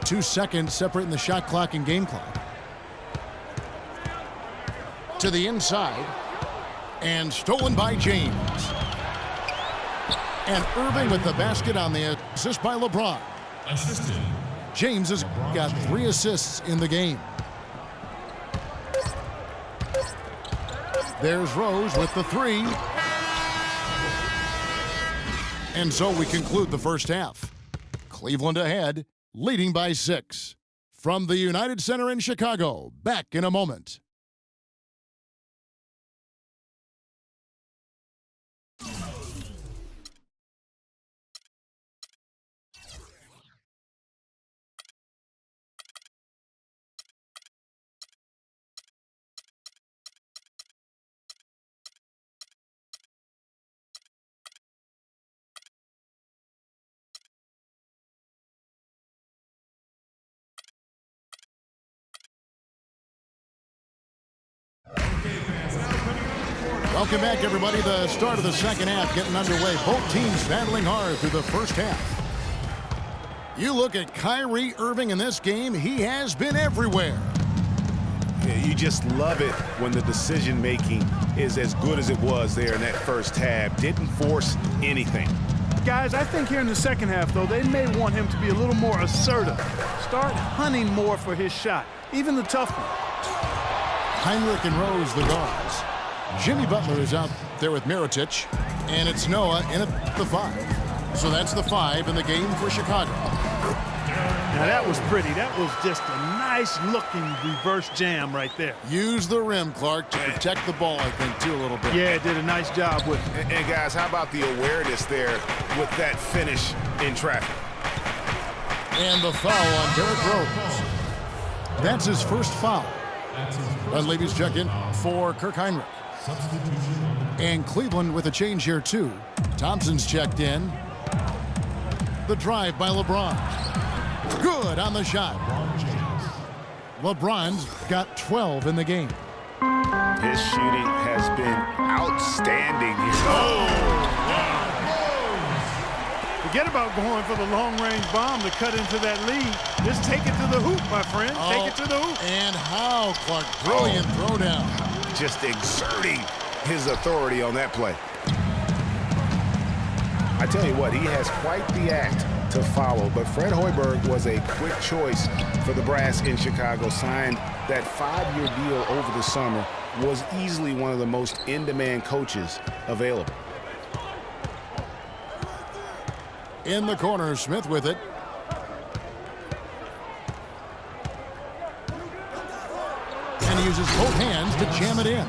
2 seconds separating the shot clock and game clock. To the inside. And stolen by James. And Irving with the basket on the assist by LeBron. Assisted. James has got 3 assists in the game. There's Rose with the 3. And so we conclude the first half. Cleveland ahead, leading by 6. From the United Center in Chicago, back in a moment. Welcome back, everybody. The start of the second half getting underway. Both teams battling hard through the first half. You look at Kyrie Irving in this game, he has been everywhere. Yeah, you just love it when the decision-making is as good as it was there in that first half. Didn't force anything. Guys, I think here in the second half, though, they may want him to be a little more assertive. Start hunting more for his shot, even the tough one. Heinrich and Rose, the guards. Jimmy Butler is out there with Mirotic, and it's Noah in at the 5. So that's the 5 in the game for Chicago. Now that was pretty. That was just a nice-looking reverse jam right there. Use the rim, Clark, to protect the ball, I think, too, a little bit. Yeah, did a nice job with it. And guys, how about the awareness there with that finish in traffic? And the foul on Derrick Rose. That's his first foul. Dunleavy's check in for Kirk Heinrich. And Cleveland with a change here, too. Thompson's checked in. The drive by LeBron. Good on the shot. LeBron's got 12 in the game. His shooting has been outstanding. Forget about going for the long-range bomb to cut into that lead. Just take it to the hoop, my friend. Take it to the hoop. And how, Clark? Brilliant throwdown. Just exerting his authority on that play. I tell you what, he has quite the act to follow, but Fred Hoiberg was a quick choice for the brass in Chicago. Signed that 5-year deal over the summer, was easily one of the most in-demand coaches available. In the corner, Smith with it. And he uses both hands to jam it in.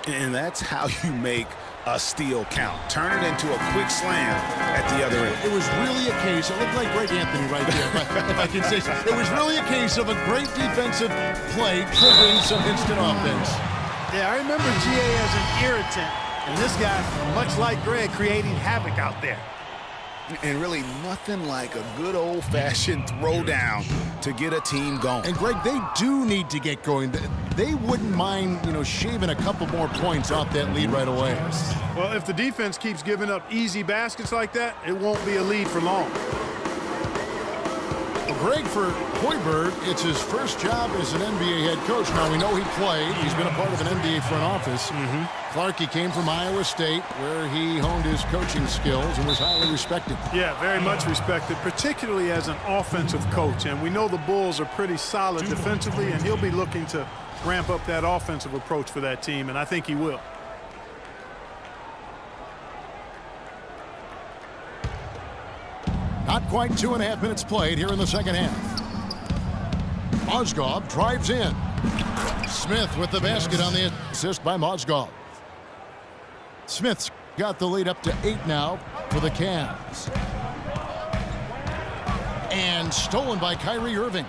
And that's how you make a steal count. Turn it into a quick slam at the other end. It was really a case, it looked like Greg Anthony right there, if I can say so. It was really a case of a great defensive play triggering some instant offense. Yeah, I remember GA as an irritant, and this guy, much like Greg, creating havoc out there. And really nothing like a good old-fashioned throwdown to get a team going. And, Greg, they do need to get going. They wouldn't mind, shaving a couple more points off that lead right away. Well, if the defense keeps giving up easy baskets like that, it won't be a lead for long. Well, Greg, for Hoiberg, it's his first job as an NBA head coach. Now, we know he played. He's been a part of an NBA front office. Clark, he came from Iowa State, where he honed his coaching skills and was highly respected. Yeah, very much respected, particularly as an offensive coach. And we know the Bulls are pretty solid defensively, and he'll be looking to ramp up that offensive approach for that team, and I think he will. Not quite 2.5 minutes played here in the second half. Mozgov drives in. Smith with the basket on the assist by Mozgov. Smith's got the lead up to 8 now for the Cavs. And stolen by Kyrie Irving.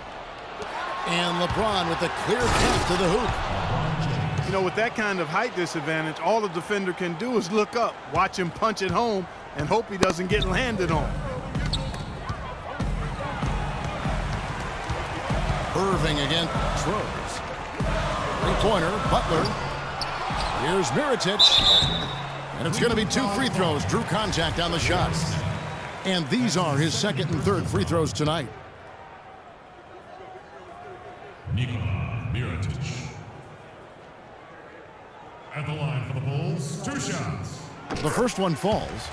And LeBron with a clear path to the hoop. With that kind of height disadvantage, all the defender can do is look up, watch him punch it home, and hope he doesn't get landed on. Irving against Rose. Three-pointer, Butler. Here's Mirotic. And it's going to be 2 free throws. Drew contact on the shots. And these are his second and third free throws tonight. Nikola Mirotic. At the line for the Bulls, 2 shots. The first one falls.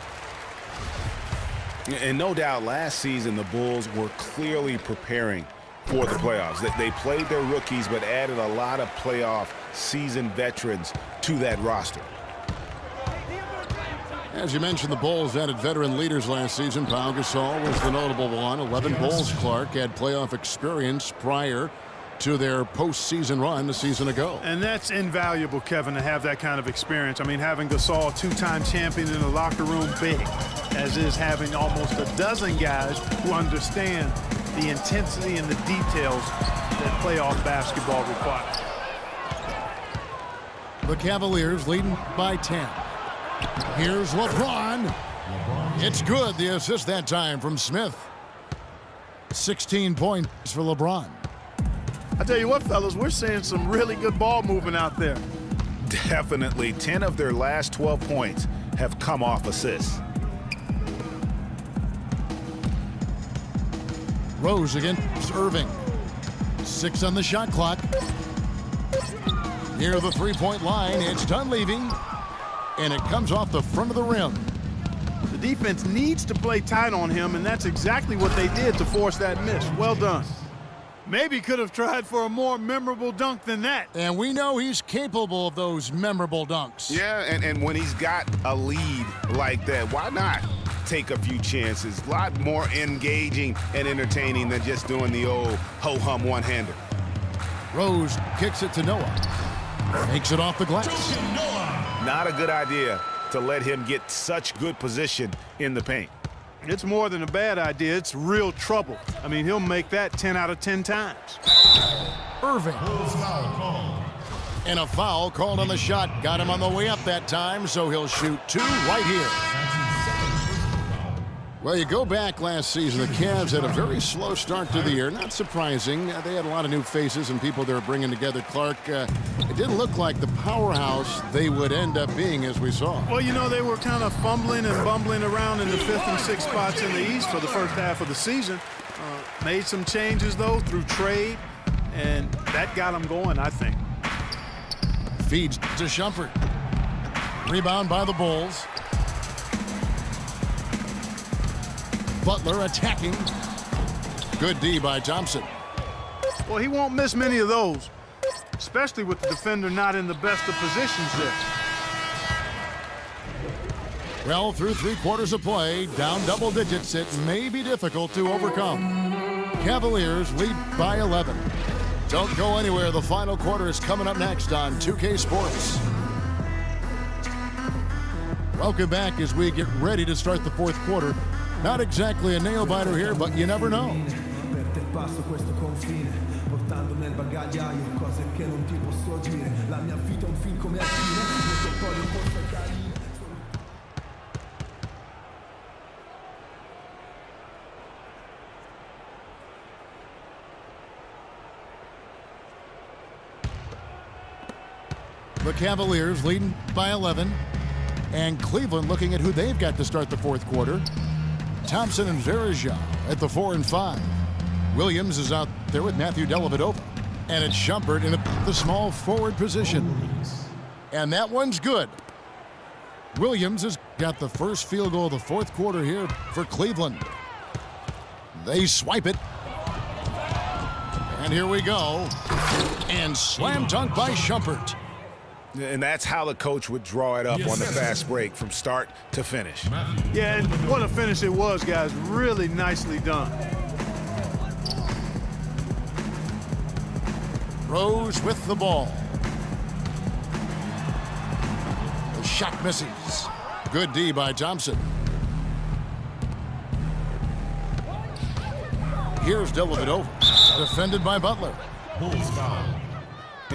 And no doubt last season the Bulls were clearly preparing for the playoffs. They played their rookies but added a lot of playoff seasoned veterans to that roster. As you mentioned, the Bulls added veteran leaders last season. Pau Gasol was the notable one. 11 Bulls Clark had playoff experience prior to their postseason run a season ago. And that's invaluable, Kevin, to have that kind of experience. I mean, having Gasol, 2-time champion in the locker room, big, as is having almost a dozen guys who understand the intensity and the details that playoff basketball requires. The Cavaliers leading by 10. Here's LeBron. It's good. The assist that time from Smith. 16 points for LeBron. I tell you what, fellas, we're seeing some really good ball movement out there. Definitely 10 of their last 12 points have come off assists. Rose against Irving. 6 on the shot clock. Near the three-point line, it's Dunleavy. And it comes off the front of the rim. The defense needs to play tight on him, and that's exactly what they did to force that miss. Well done. Maybe could have tried for a more memorable dunk than that. And we know he's capable of those memorable dunks. Yeah, and when he's got a lead like that, why not take a few chances? A lot more engaging and entertaining than just doing the old ho-hum one-hander. Rose kicks it to Noah. Makes it off the glass. Not a good idea to let him get such good position in the paint. It's more than a bad idea. It's real trouble. I mean, he'll make that 10 out of 10 times. Irving. And a foul called on the shot. Got him on the way up that time, so he'll shoot 2 right here. Well, you go back last season, the Cavs had a very slow start to the year. Not surprising. They had a lot of new faces and people they were bringing together. Clark, it didn't look like the powerhouse they would end up being, as we saw. Well, you know, they were kind of fumbling and bumbling around in the 5th and 6th spots in the East for the first half of the season. Made some changes, though, through trade, and that got them going, I think. Feeds to Shumpert. Rebound by the Bulls. Butler attacking. Good D by Thompson. Well, he won't miss many of those, especially with the defender not in the best of positions there. Well, through 3 quarters of play, down double digits, it may be difficult to overcome. Cavaliers lead by 11. Don't go anywhere. The final quarter is coming up next on 2K Sports. Welcome back as we get ready to start the 4th quarter. Not exactly a nail-biter here, but you never know. The Cavaliers leading by 11. And Cleveland looking at who they've got to start the 4th quarter. Thompson and Varejao at the 4 and 5. Williams is out there with Matthew Dellavedova. And it's Shumpert in the small forward position. And that one's good. Williams has got the first field goal of the 4th quarter here for Cleveland. They swipe it. And here we go. And slam dunk by Shumpert. And that's how the coach would draw it up on the fast break from start to finish. Yeah, and what a finish it was, guys. Really nicely done. Rose with the ball. The shot misses. Good D by Thompson. Here's Dellavedova. Defended by Butler. Bulls foul.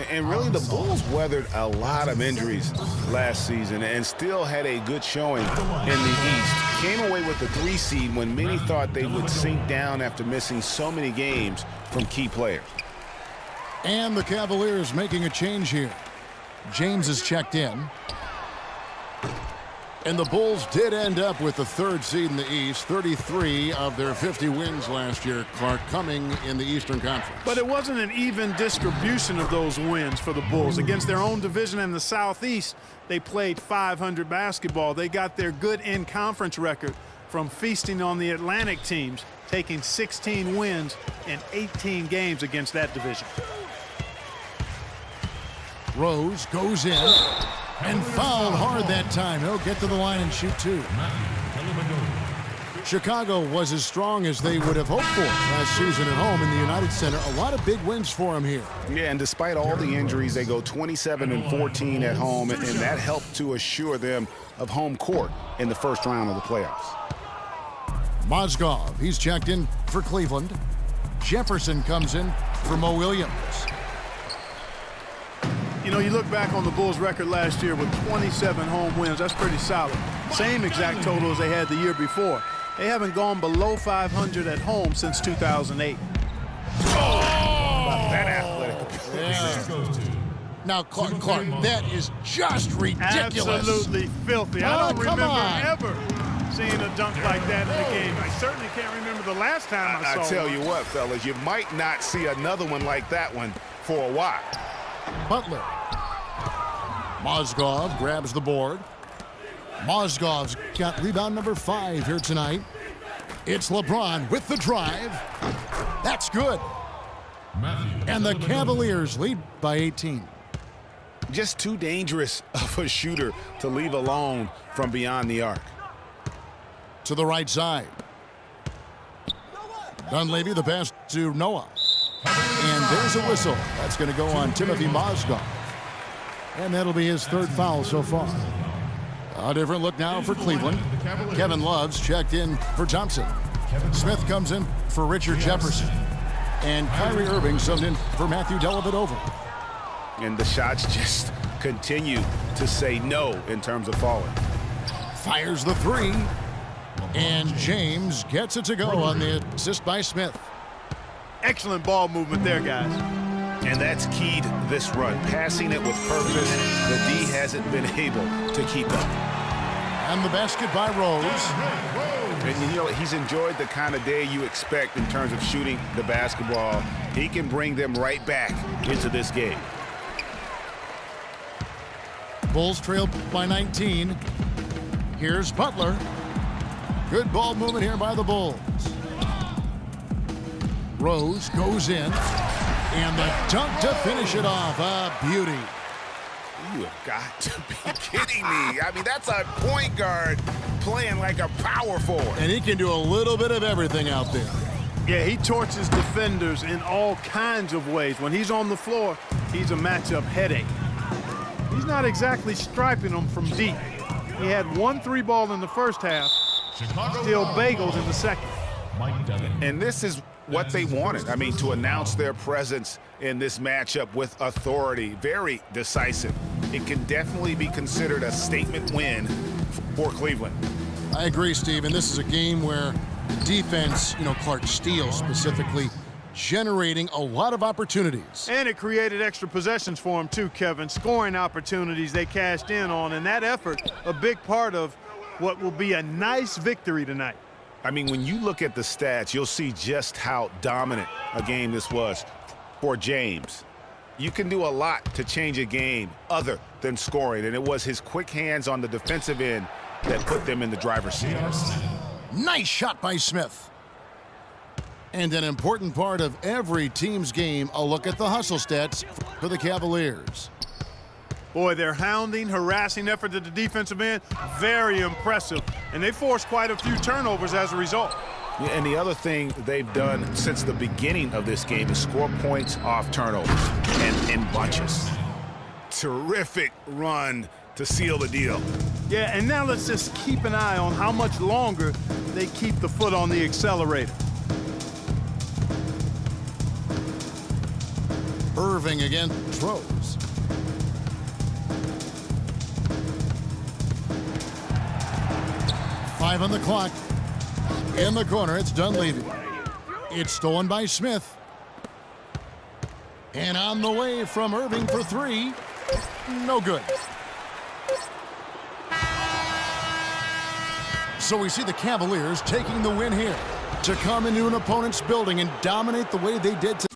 And really, the Bulls weathered a lot of injuries last season and still had a good showing in the East. Came away with the 3 seed when many thought they would sink down after missing so many games from key players. And the Cavaliers making a change here. James is checked in. And the Bulls did end up with the 3rd seed in the East. 33 of their 50 wins last year, Clark, coming in the Eastern Conference. But it wasn't an even distribution of those wins for the Bulls. Against their own division in the Southeast, they played .500 basketball. They got their good in-conference record from feasting on the Atlantic teams, taking 16 wins in 18 games against that division. Rose goes in and fouled hard that time. He'll get to the line and shoot 2. Chicago was as strong as they would have hoped for last season at home in the United Center. A lot of big wins for him here. Yeah, and despite all the injuries, they go 27-14 at home, and that helped to assure them of home court in the first round of the playoffs. Mozgov, he's checked in for Cleveland. Jefferson comes in for Mo Williams. You know, you look back on the Bulls' record last year with 27 home wins. That's pretty solid. Same exact total as they had the year before. They haven't gone below 500 at home since 2008. That athletic. Yeah. Now, Clark, that is just ridiculous. Absolutely filthy. I don't come remember on. ever seeing a dunk like that in the game. I certainly can't remember the last time I saw I tell one. you what, fellas, you might not see another one like that one for a while. Butler. Mozgov grabs the board. Mozgov's got rebound number 5 here tonight. It's LeBron with the drive. That's good. And the Cavaliers lead by 18. Just too dangerous of a shooter to leave alone from beyond the arc. To the right side. Dunleavy, the pass to Noah. And there's a whistle. That's going to go on Timothy Mozgov. And that'll be his 3rd foul so far. A different look now for Cleveland. Kevin Love's checked in for Thompson. Smith comes in for Richard Jefferson. And Kyrie Irving subbed in for Matthew Dellavedova. And the shots just continue to say no in terms of falling. Fires the 3. And James gets it to go on the assist by Smith. Excellent ball movement there, guys. And that's keyed this run. Passing it with purpose. The D hasn't been able to keep up. And the basket by Rose. And you know, he's enjoyed the kind of day you expect in terms of shooting the basketball. He can bring them right back into this game. Bulls trail by 19. Here's Butler. Good ball movement here by the Bulls. Rose goes in. And the dunk to finish it off. A beauty. You have got to be kidding me. I mean, that's a point guard playing like a power forward. And he can do a little bit of everything out there. Yeah, he torches defenders in all kinds of ways. When he's on the floor, he's a matchup headache. He's not exactly striping them from deep. He had 1 3-ball in the first half, still bagels in the second. And this is what they wanted. I mean, to announce their presence in this matchup with authority. Very decisive. It can definitely be considered a statement win for Cleveland. I agree, Steve. And this is a game where the defense, Clark Steele specifically, generating a lot of opportunities. And it created extra possessions for him too, Kevin. Scoring opportunities they cashed in on. And that effort, a big part of what will be a nice victory tonight. I mean, when you look at the stats, you'll see just how dominant a game this was for James. You can do a lot to change a game other than scoring, and it was his quick hands on the defensive end that put them in the driver's seat. Nice shot by Smith. And an important part of every team's game, a look at the hustle stats for the Cavaliers. Boy, their hounding, harassing effort at the defensive end, very impressive. And they forced quite a few turnovers as a result. Yeah, and the other thing they've done since the beginning of this game is score points off turnovers and in bunches. Terrific run to seal the deal. Yeah, and now let's just keep an eye on how much longer they keep the foot on the accelerator. Irving against Rose. Five on the clock. In the corner, it's Dunleavy. It's stolen by Smith. And on the way from Irving for 3. No good. So we see the Cavaliers taking the win here to come into an opponent's building and dominate the way they did today.